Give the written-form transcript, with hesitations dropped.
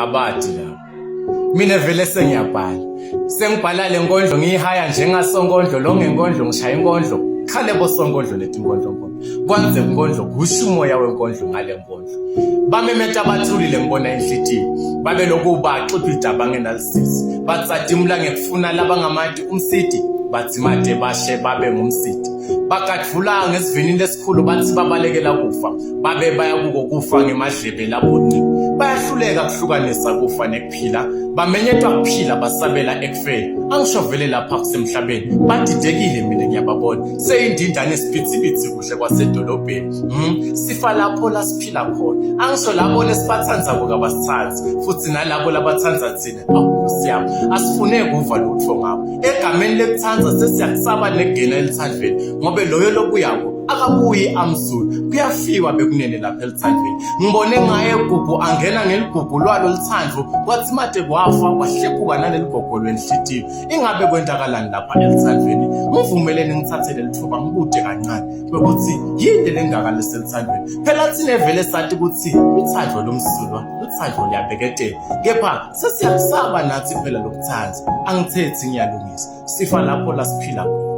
abadi lapho. Mina vele sengiyabhala. Sengibhala le nkondlo ngiyihaya njengasonkondlo lo ngenkondlo ngishaya inkondlo. Khale bosonkondlo letinkondlo nkondlo. Kwanze inkondlo kusho umoya wenkondlo ngale nkondlo. Bamemeta abathulile ngibona enhlitiyo. Babe lokuba xipha idaba ngenalisisi. Batsadimula ngekufuna labangamati umsidi. Bathi made bashe babe ngumsidi. Bakadvula ngesivinini lesikhulu bathi babalekela kufa. Babe baya kuko kufa ngemadlebe lapho. Bayahluleka kuhlukanisa kufa nekuphila. Bamenyetwa kuphila basabela ekufeni. Angisho vele lapha kusemhlabeni. Badidekile mina ngiyababona. Seyindindane esiphithi kuhle kwasedolobheni. Sifa lapho lasiphila khona. Angisho labo lesiphathanza kwabasithatha. Futhi nalabo labathanza thina. Siyami asifune kuva lutho ngabo. Egameni lekuthanza sesiyakusaba nekugena elithandweni. Ngobe loyo lokuyako akabuyi amzulu kuyafiwa bekunene lapha elithandweni. Ngibone ngaye gugu angena ngeligugu lwalo lithandvo kwathi made kwafa wahlepuka naleligogo lwenhlitiyo. Ingabe kwenzakalani lapha elithandweni? Ngivumelene ngithathele lithuba ngibude kancane bekuthi yini lengakale selithandweni. Phela thina vele sathi ukuthi uthandvo lomsulwa uthandvo liyabheketela. Kepha sesiyakusaba nathi phela lokuthanza. Angithethi ngiyalungisa. Sifa lapho lasiphila.